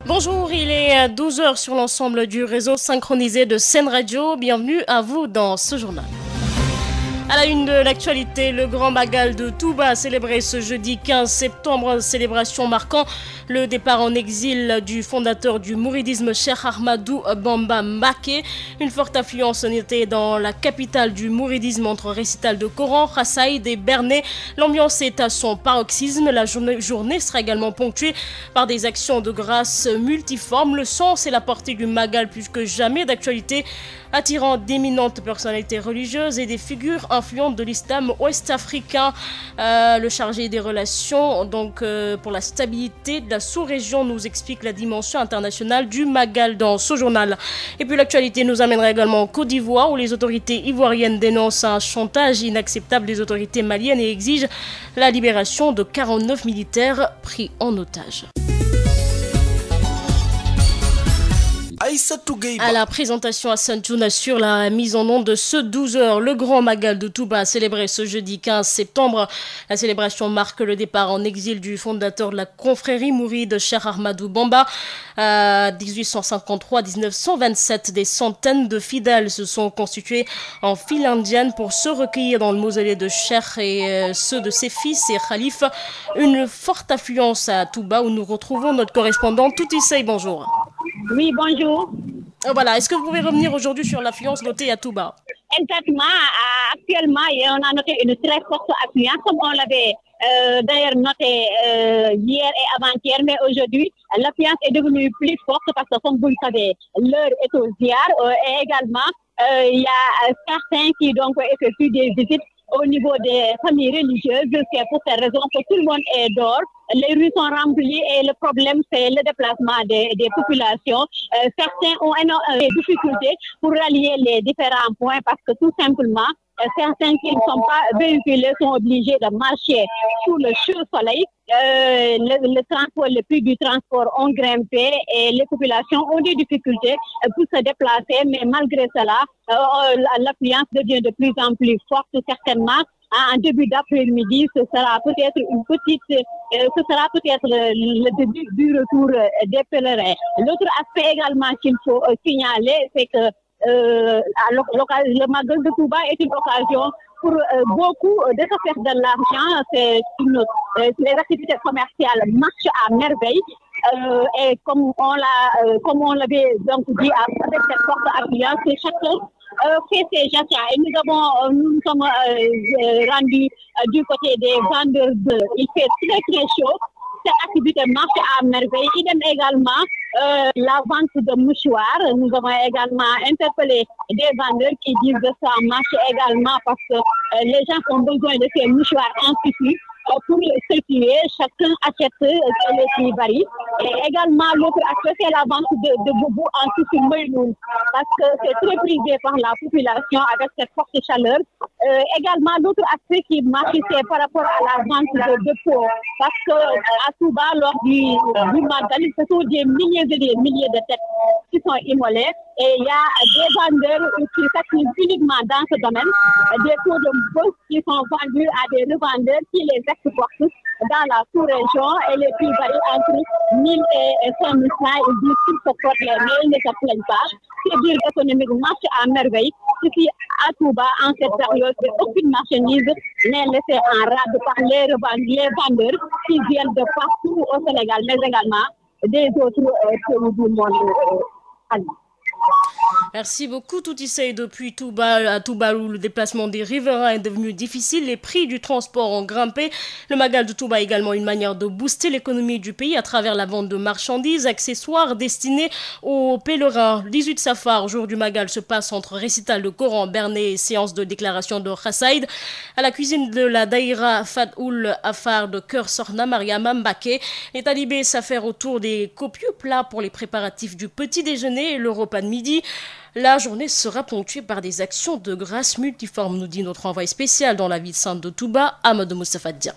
Bonjour, il est 12 heures sur l'ensemble du réseau synchronisé de Sen Radio. Bienvenue à vous dans ce journal. À la une de l'actualité, le Grand Magal de Touba célébré ce jeudi 15 septembre, célébration marquant le départ en exil du fondateur du mouridisme Cheikh Ahmadou Bamba Mbacké. Une forte affluence notée dans la capitale du mouridisme entre récital de Coran, Khassaïd et Berné. L'ambiance est à son paroxysme. La journée sera également ponctuée par des actions de grâce multiformes. Le sens et la portée du Magal plus que jamais d'actualité, attirant d'éminentes personnalités religieuses et des figures influentes de l'islam ouest-africain. Le chargé des relations pour la stabilité de la sous-région nous explique la dimension internationale du Magal dans ce journal. Et puis l'actualité nous amènera également en Côte d'Ivoire où les autorités ivoiriennes dénoncent un chantage inacceptable des autorités maliennes et exigent la libération de 49 militaires pris en otage. À la présentation à Saint-Jouna sur la mise en onde de ce 12 heures, le Grand Magal de Touba célébré ce jeudi 15 septembre. La célébration marque le départ en exil du fondateur de la confrérie mouride Cheikh Ahmadou Bamba. 1853-1927, des centaines de fidèles se sont constitués en file indienne pour se recueillir dans le mausolée de Cheikh et ceux de ses fils et khalifes. Une forte affluence à Touba où nous retrouvons notre correspondant Touti Sey. Bonjour. Oui, bonjour. Voilà, est-ce que vous pouvez revenir aujourd'hui sur l'affluence notée à Touba? Exactement. Actuellement, on a noté une très forte affluence, comme on l'avait d'ailleurs noté hier et avant-hier, mais aujourd'hui, l'affluence est devenue plus forte parce que, comme vous le savez, l'heure est au ziar et également, il y a certains qui donc effectuent des visites au niveau des familles religieuses. C'est pour cette raison que tout le monde est dehors. Les rues sont remplies et le problème, c'est le déplacement des populations. Certains ont des difficultés pour rallier les différents points parce que tout simplement, certains qui ne sont pas véhiculés sont obligés de marcher sous le chaud soleil. Le prix du transport ont grimpé et les populations ont des difficultés pour se déplacer, mais malgré cela, l'affluence devient de plus en plus forte, certainement. En début d'après-midi, ce sera peut-être le début du retour des pèlerins. L'autre aspect également qu'il faut signaler, c'est que le Magal de Touba est une occasion pour beaucoup de se faire de l'argent. Les activités commerciales marchent à merveille. Et comme on l'avait donc dit avec cette forte affluence, chacun fait ses achats. Et nous sommes rendus du côté des vendeurs d'œufs. Il fait très très chaud. Cette activité marche à merveille. Idem également la vente de mouchoirs. Nous avons également interpellé des vendeurs qui disent que ça marche également parce que les gens ont besoin de ces mouchoirs en tissu pour circuler. Chacun achète les prix varient. Et également, l'autre aspect, c'est la vente de boubou en tissu moelleux parce que c'est très prisé par la population avec cette forte chaleur. Également, l'autre aspect qui marche, c'est par rapport à la vente de peau parce que à Touba, lors du Magal, ce sont des milliers et des milliers de têtes qui sont immolées. Et il y a des vendeurs qui s'activent uniquement dans ce domaine, des peaux de bœuf qui sont vendus à des revendeurs qui les exportent dans la sous-région et les prix varient entre 1000 et 5000 francs. Ils disent qu'ils se protègent, mais ils ne se plaignent pas. C'est dire économique marche à merveille. Ce qui à Touba, en cette période, aucune marchandise n'est laissée en rade par les vendeurs qui viennent de partout au Sénégal, mais également des autres pays du monde. Merci beaucoup Touti Sey. Depuis Touba où le déplacement des riverains est devenu difficile, les prix du transport ont grimpé. Le Magal de Touba est également une manière de booster l'économie du pays à travers la vente de marchandises, accessoires destinés aux pèlerins. 18 Safar, jour du Magal, se passe entre récital de Coran, Berné et séance de déclaration de Khassaïd. À la cuisine de la Daïra Fadoul Afar de Cœur Sorna Mariama Mbacké, les talibés s'affairent autour des copieux plats pour les préparatifs du petit déjeuner et le repas de midi. La journée sera ponctuée par des actions de grâce multiformes, nous dit notre envoyé spécial dans la ville sainte de Touba, Amadou Moustapha Dia.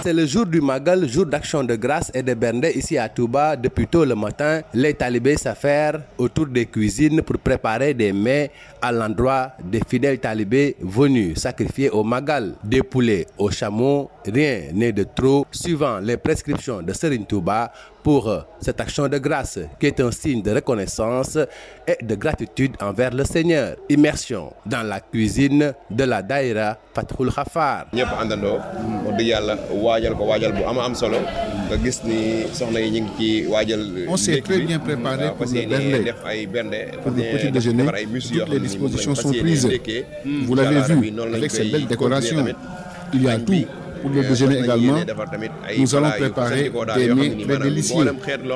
C'est le jour du Magal, jour d'action de grâce et de bernde ici à Touba. Depuis tôt le matin, les talibés s'affairent autour des cuisines pour préparer des mets à l'endroit des fidèles talibés venus sacrifier au Magal. Des poulets au chameau, rien n'est de trop, suivant les prescriptions de Serigne Touba pour cette action de grâce qui est un signe de reconnaissance et de gratitude envers le Seigneur. Immersion dans la cuisine de la Daïra Fathul Khafar. ñëpp àndandoo wax dëgg yàlla waajal ko waajal bu am solo nga gis ni soxna yi ñu ngi ci waajal. On s'est très bien préparé pour le bernde. Pour le petit déjeuner, toutes les dispositions sont prises. Vous l'avez vu avec ces belles décorations. Il y a tout. Pour le déjeuner également, nous allons préparer des mets très délicieux.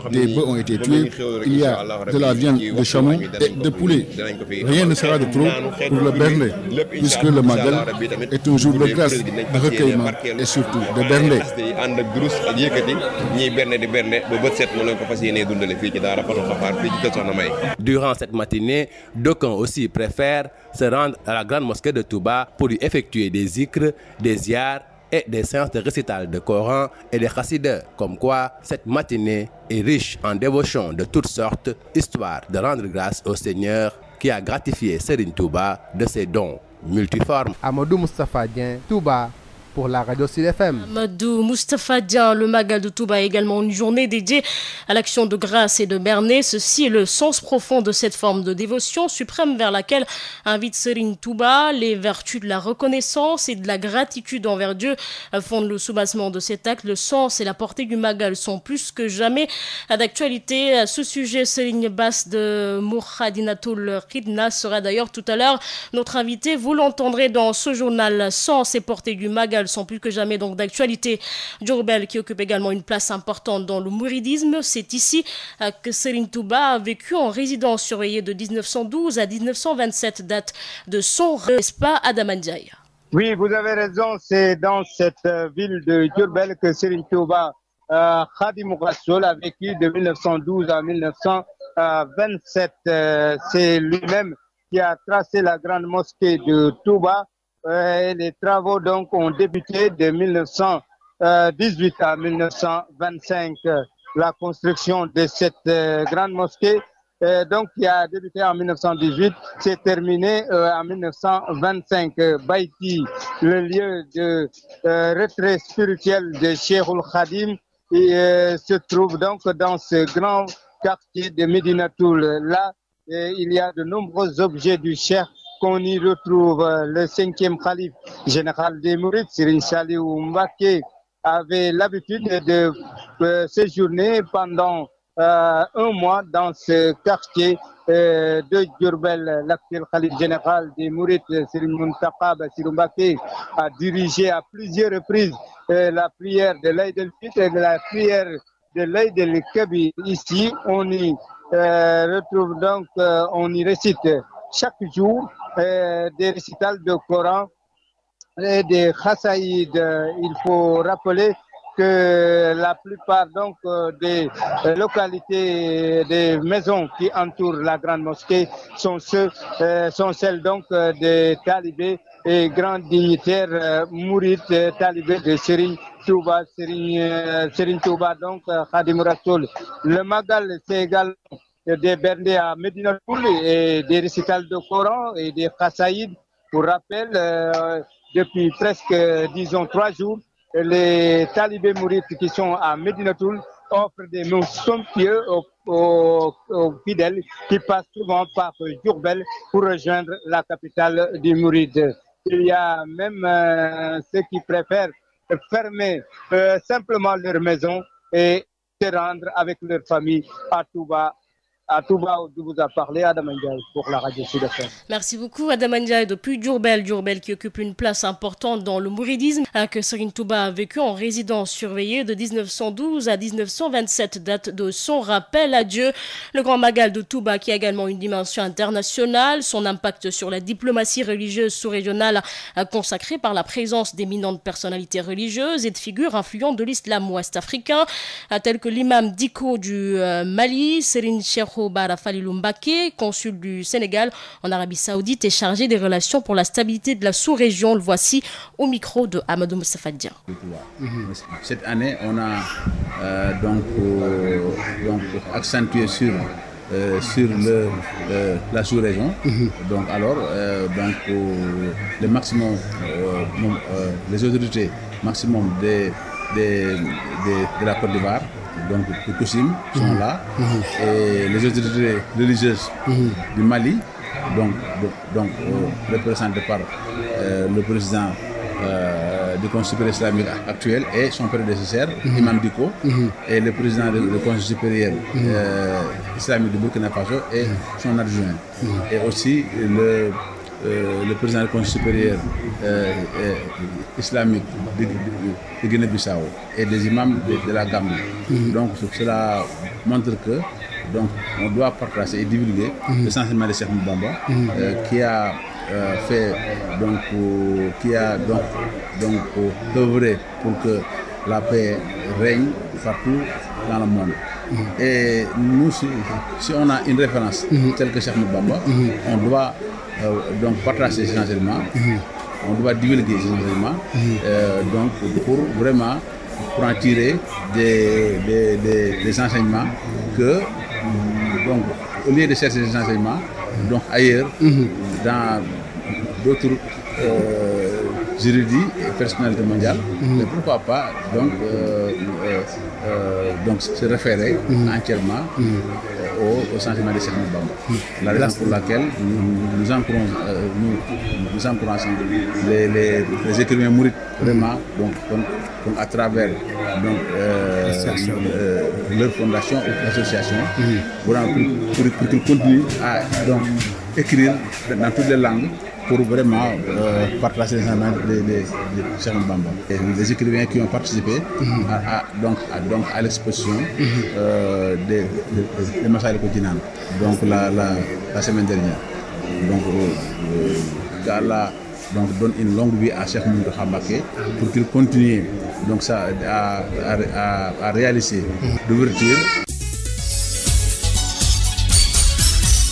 Des bœufs ont été tués, il y a de la viande de chameau et de poulet. Rien ne sera de trop pour le bernde, puisque le Magal est un jour de grâce, de recueillement et surtout de bernde. Durant cette matinée, d'aucuns aussi préfèrent se rendre à la grande mosquée de Touba pour y effectuer des zikrs, des ziars et des séances de récital de Coran et de Chassides. Comme quoi, cette matinée est riche en dévotions de toutes sortes, histoire de rendre grâce au Seigneur qui a gratifié Serigne Touba de ses dons multiformes. Amadou Moustapha Dien, Touba, pour la radio Sud FM. Amadou Moustapha Dien, le Magal de Touba, également une journée dédiée à l'action de grâce et de bernde. Ceci est le sens profond de cette forme de dévotion suprême vers laquelle invite Serigne Touba. Les vertus de la reconnaissance et de la gratitude envers Dieu fondent le soubassement de cet acte. Le sens et la portée du Magal sont plus que jamais d'actualité. À ce sujet, Serigne Bass de Mourkhadinatul Khidna sera d'ailleurs tout à l'heure notre invité. Vous l'entendrez dans ce journal. Sens et portée du Magal sont plus que jamais donc d'actualité. Diourbel qui occupe également une place importante dans le mouridisme. C'est ici que Serigne Touba a vécu en résidence surveillée de 1912 à 1927, date de son pas Adama Ndiaye. Oui, vous avez raison, c'est dans cette ville de Diourbel que Serigne Touba Khadimou Rassoul a vécu de 1912 à 1927. C'est lui-même qui a tracé la grande mosquée de Touba. Les travaux donc ont débuté de 1918 à 1925. La construction de cette grande mosquée, donc qui a débuté en 1918, s'est terminée en 1925. Baïti, le lieu de retrait spirituel de Cheikhoul Khadim, se trouve donc dans ce grand quartier de Médinatoul. Là, il y a de nombreux objets du Cheikh qu'on y retrouve. Le 5e calife général des Mourides, Serigne Saliou Mbacké, avait l'habitude de séjourner pendant un mois dans ce quartier de Diourbel. L'actuel calife général des Mourides, Serigne Mountakha Bassirou Mbacké, a dirigé à plusieurs reprises la prière de l'Aïd el-Fitr et la prière de l'Aïd el-Kabir. Ici, on y retrouve donc, on y récite chaque jour des récitals de Coran et des Khassaïd. Il faut rappeler que la plupart donc des localités, des maisons qui entourent la grande mosquée sont celles donc des talibés et grands dignitaires mourides talibés de Serigne Touba, Serigne Touba donc Khadimou Rassoul. Le Magal, c'est également des berndes à Médinatoul et des récitals de Coran et des Khassaïd. Pour rappel, depuis presque, disons, 3 jours, les talibés mourides qui sont à Médinatoul offrent des mots somptueux aux fidèles qui passent souvent par Diourbel pour rejoindre la capitale du Mouride. Il y a même ceux qui préfèrent fermer simplement leur maison et se rendre avec leur famille à Touba. À Touba, où vous a parlé Adama Ndiaye pour la radio Sud FM. Merci beaucoup Adama Ndiaye depuis Diourbel qui occupe une place importante dans le mouridisme, que Serigne Touba a vécu en résidence surveillée de 1912 à 1927, date de son rappel à Dieu. Le Grand Magal de Touba qui a également une dimension internationale, son impact sur la diplomatie religieuse sous-régionale consacrée par la présence d'éminentes personnalités religieuses et de figures influentes de l'islam ouest-africain, tels que l'imam Diko du Mali, Serigne Cheikh micro Bara Falilou Mbaké, consul du Sénégal en Arabie Saoudite et chargé des relations pour la stabilité de la sous-région. Le voici au micro de Amadou Moustapha Dia. Cette année, on a donc accentué sur la sous-région. Donc alors, le maximum, les autorités maximum de la Côte d'Ivoire, donc de Koussim, sont là, et les autorités religieuses du Mali, donc représentées par le président du Conseil supérieur islamique actuel et son prédécesseur, Imam Diko, et le président du Conseil supérieur islamique du Burkina Faso et son adjoint. Et aussi le président du Conseil supérieur islamique de Guinée-Bissau et des imams de la Gambie. Donc cela montre que on doit partager et divulguer l'enseignement de Cheikh Mbamba qui a fait qui a œuvré pour que la paix règne partout dans le monde. Et nous, si on a une référence telle que Cheikh Mbamba, on doit donc partager ces enseignements, on doit divulguer ces enseignements, pour vraiment pour en tirer des enseignements que au lieu de chercher des enseignements ailleurs, dans d'autres juridiques et personnalités mondiales, mais pourquoi pas se référer entièrement au enseignement de Cheikh Mbamba. La raison pour laquelle nous encourageons les écrivains mourides vraiment à travers leur fondation ou association pour qu'ils continuent à écrire dans toutes les langues pour vraiment partager les enseignements de Cheikh Mbamba. Les écrivains qui ont participé à l'exposition des Massaïl Continent, donc la semaine dernière. Allah donne une longue vie à Cheikh Mountakha Mbacké pour qu'il continue à réaliser l'ouverture.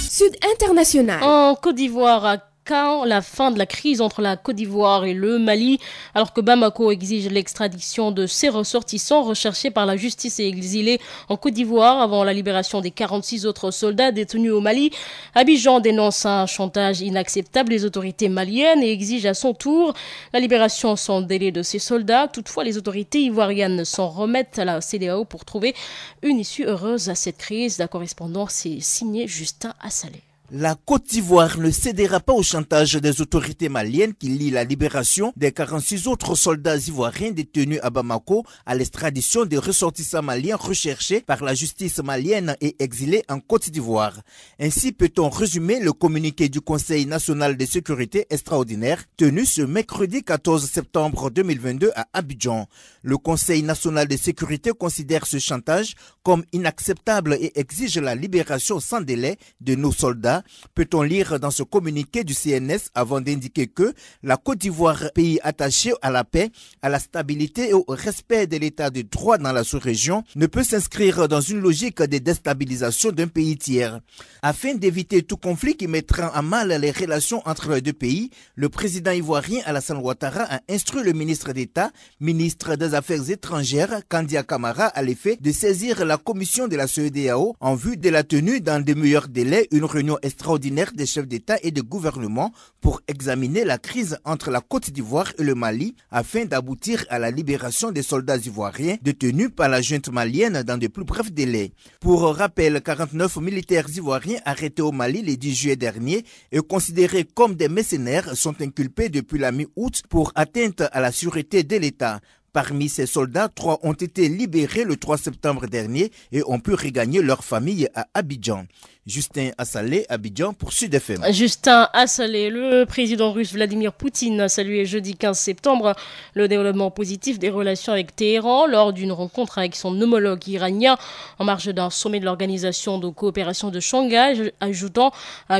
Sud International. En Côte d'Ivoire, quand la fin de la crise entre la Côte d'Ivoire et le Mali, alors que Bamako exige l'extradition de ses ressortissants recherchés par la justice et exilés en Côte d'Ivoire avant la libération des 46 autres soldats détenus au Mali, Abidjan dénonce un chantage inacceptable des autorités maliennes et exige à son tour la libération sans délai de ces soldats. Toutefois, les autorités ivoiriennes s'en remettent à la CEDEAO pour trouver une issue heureuse à cette crise. La correspondance est signée Justin Assalé. La Côte d'Ivoire ne cédera pas au chantage des autorités maliennes qui lient la libération des 46 autres soldats ivoiriens détenus à Bamako à l'extradition des ressortissants maliens recherchés par la justice malienne et exilés en Côte d'Ivoire. Ainsi peut-on résumer le communiqué du Conseil national de sécurité extraordinaire tenu ce mercredi 14 septembre 2022 à Abidjan. Le Conseil national de sécurité considère ce chantage comme inacceptable et exige la libération sans délai de nos soldats. Peut-on lire dans ce communiqué du CNS avant d'indiquer que la Côte d'Ivoire, pays attaché à la paix, à la stabilité et au respect de l'état de droit dans la sous-région, ne peut s'inscrire dans une logique de déstabilisation d'un pays tiers. Afin d'éviter tout conflit qui mettra à mal les relations entre les deux pays, le président ivoirien Alassane Ouattara a instruit le ministre d'État, ministre des Affaires étrangères, Kandia Camara, à l'effet de saisir la commission de la CEDEAO en vue de la tenue dans de meilleurs délais une réunion extraordinaire des chefs d'État et de gouvernement pour examiner la crise entre la Côte d'Ivoire et le Mali afin d'aboutir à la libération des soldats ivoiriens détenus par la junte malienne dans de plus brefs délais. Pour rappel, 49 militaires ivoiriens arrêtés au Mali le 10 juillet dernier et considérés comme des mercenaires sont inculpés depuis la mi-août pour atteinte à la sûreté de l'État. Parmi ces soldats, 3 ont été libérés le 3 septembre dernier et ont pu regagner leur famille à Abidjan. Justin Assalé, Abidjan pour Sud FM. Justin Assalé, le président russe Vladimir Poutine a salué jeudi 15 septembre le développement positif des relations avec Téhéran lors d'une rencontre avec son homologue iranien en marge d'un sommet de l'Organisation de coopération de Shanghai, ajoutant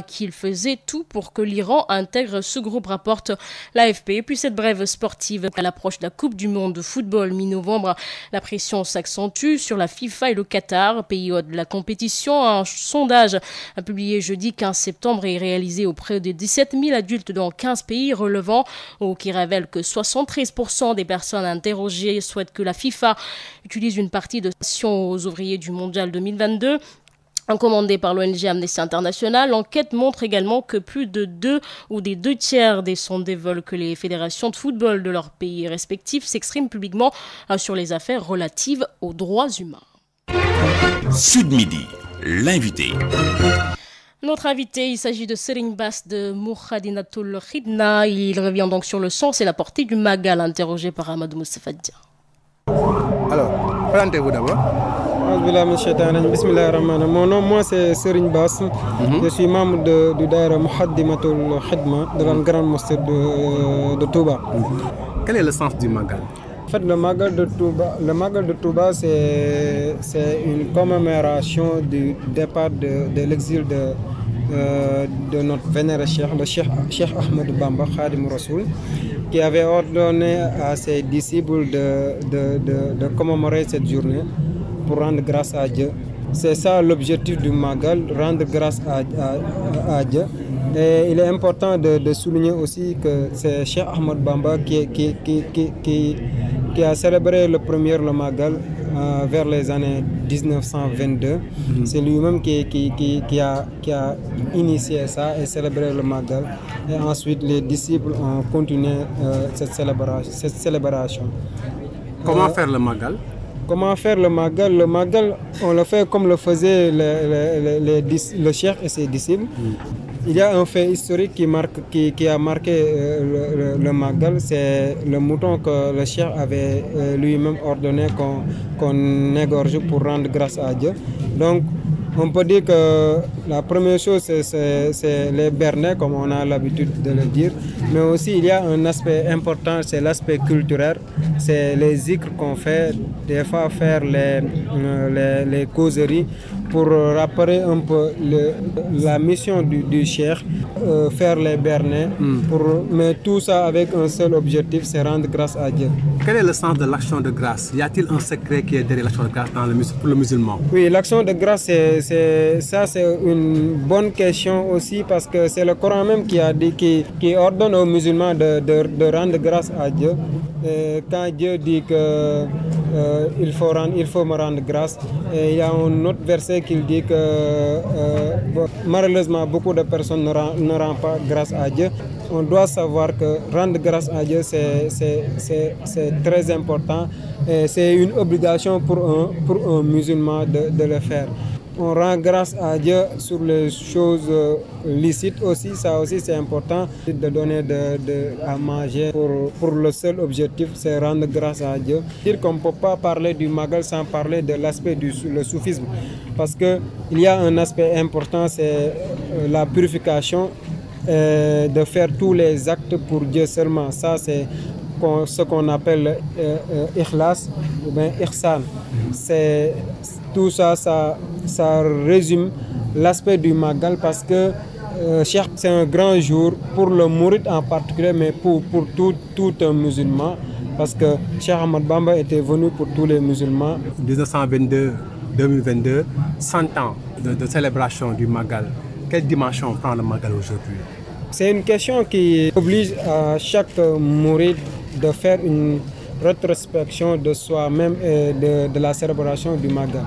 qu'il faisait tout pour que l'Iran intègre ce groupe, rapporte l'AFP. Puis cette brève sportive, à l'approche de la Coupe du monde de football mi-novembre, la pression s'accentue sur la FIFA et le Qatar, pays hôte de la compétition. Un sondage publié jeudi 15 septembre est réalisé auprès de 17 000 adultes dans 15 pays relevant, qui révèle que 73% des personnes interrogées souhaitent que la FIFA utilise une partie de l'action aux ouvriers du mondial 2022. Commandée par l'ONG Amnesty International, l'enquête montre également que plus de 2 tiers des sondés veulent que les fédérations de football de leurs pays respectifs s'expriment publiquement sur les affaires relatives aux droits humains. Sud Midi, l'invité. Notre invité, il s'agit de Serigne Bass de Moukhaddamatoul Khidma. Il revient donc sur le sens et la portée du Magal, interrogé par Amadou Moustapha Dia. Alors, présentez-vous d'abord. Mon nom, moi, c'est Serigne Bass. Je suis membre du Daïra Moukhaddamatoul Khidma de la grande mosquée de Touba. Quel est le sens du Magal? En fait, le Magal de Touba, c'est une commémoration du départ de l'exil de notre vénéré cheikh, le cheikh Ahmed Bamba Khadim Rassoul, qui avait ordonné à ses disciples de commémorer cette journée pour rendre grâce à Dieu. C'est ça l'objectif du Magal, rendre grâce à Dieu. Et il est important de souligner aussi que c'est Cheikh Ahmed Bamba qui a célébré le Magal vers les années 1922. C'est lui-même qui a initié ça et célébré le Magal. Et ensuite, les disciples ont continué cette célébration. Comment faire le Magal? Comment faire le Magal? Le Magal, on le fait comme le faisaient le cheikh et ses disciples. Il y a un fait historique qui a marqué le Magal, c'est le mouton que le cheikh avait lui-même ordonné qu'on égorge pour rendre grâce à Dieu. Donc, on peut dire que la première chose, c'est les bernets, comme on a l'habitude de le dire. Mais aussi, il y a un aspect important, c'est l'aspect culturel. C'est les zikrs qu'on fait, des fois faire les causeries pour rappeler un peu la mission du cheikh, faire les bernets. Mais tout ça avec un seul objectif, c'est rendre grâce à Dieu. Quel est le sens de l'action de grâce? Y a-t-il un secret qui est derrière l'action de grâce pour le musulman? Oui, l'action de grâce, c'est une bonne question aussi, parce que c'est le Coran même qui ordonne aux musulmans de rendre grâce à Dieu. Et quand Dieu dit que il faut me rendre grâce, et il y a un autre verset qui dit que malheureusement beaucoup de personnes ne rendent pas grâce à Dieu. On doit savoir que rendre grâce à Dieu, c'est très important. C'est une obligation pour un musulman de le faire. On rend grâce à Dieu sur les choses licites aussi. Ça aussi, c'est important de donner à manger pour le seul objectif, c'est rendre grâce à Dieu. Dire qu'on ne peut pas parler du Magal sans parler de l'aspect du soufisme. Parce qu'il y a un aspect important, c'est la purification, de faire tous les actes pour Dieu seulement. Ça, c'est ce qu'on appelle ikhlas ou bien ihsan. Tout ça résume l'aspect du Magal, parce que c'est un grand jour pour le mouride en particulier, mais pour tout un musulman, parce que Cheikh Ahmed Bamba était venu pour tous les musulmans. 1922, 100 ans de célébration du Magal. Quelle dimension prend le Magal aujourd'hui? C'est une question qui oblige à chaque mouride de faire une rétrospection de soi-même et de la célébration du Magal.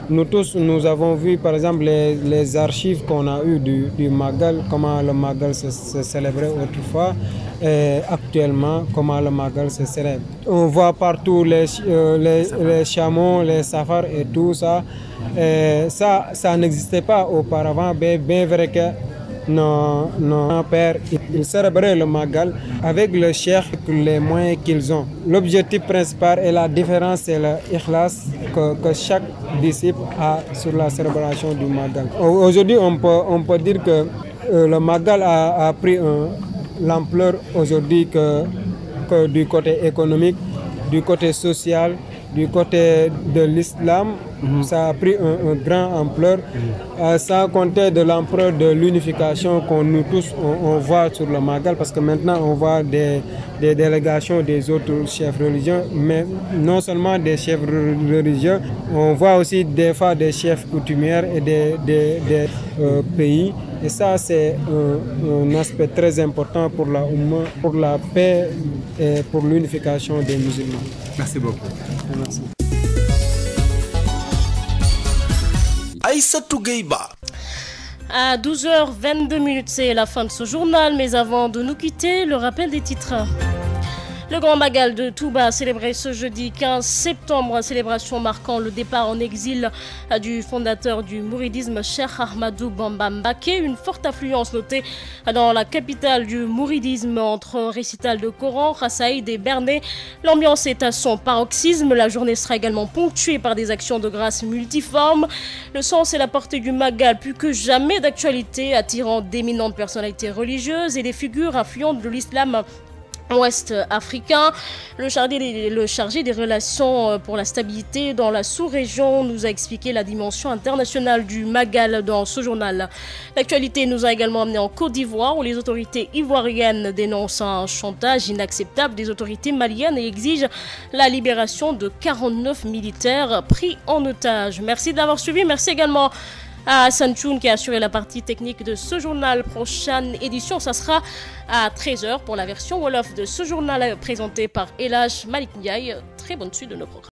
Nous tous, nous avons vu par exemple les archives qu'on a eues du Magal, comment le Magal se célébrait autrefois, et actuellement comment le Magal se célèbre. On voit partout les chameaux, les safars et tout ça. Ça n'existait pas auparavant, bien vrai que nos pères, ils célébraient le Magal avec le cheikh, les moyens qu'ils ont. L'objectif principal et la différence, c'est l'ikhlas que chaque disciple a sur la célébration du Magal. Aujourd'hui, on peut dire que le Magal a pris l'ampleur aujourd'hui que du côté économique, du côté social, du côté de l'islam, ça a pris une grande ampleur, sans compter de l'ampleur de l'unification qu'on nous tous on voit sur le Magal, parce que maintenant on voit des délégations des autres chefs religieux, mais non seulement des chefs religieux, on voit aussi des fois des chefs coutumières et des pays. Et ça, c'est un aspect très important pour la paix et pour l'unification des musulmans. Merci beaucoup. Merci. Aïssatou Gueiba. À 12h22, c'est la fin de ce journal, mais avant de nous quitter, le rappel des titres. Le Grand Magal de Touba célébré ce jeudi 15 septembre, célébration marquant le départ en exil du fondateur du mouridisme, Cheikh Ahmadou Bamba Mbacké. Une forte affluence notée dans la capitale du mouridisme entre récital de Coran, Khassaïd et Bernais. L'ambiance est à son paroxysme. La journée sera également ponctuée par des actions de grâce multiformes. Le sens et la portée du Magal, plus que jamais d'actualité, attirant d'éminentes personnalités religieuses et des figures influentes de l'islam ouest africain. Le chargé des relations pour la stabilité dans la sous-région nous a expliqué la dimension internationale du Magal dans ce journal. L'actualité nous a également amené en Côte d'Ivoire où les autorités ivoiriennes dénoncent un chantage inacceptable des autorités maliennes et exigent la libération de 49 militaires pris en otage. Merci de l'avoir suivi. Merci également à Hassan Choun qui a assuré la partie technique de ce journal. Prochaine édition, ça sera à 13h pour la version Wolof de ce journal présenté par Elhaj Malik Ndiaye. Très bonne suite de nos programmes.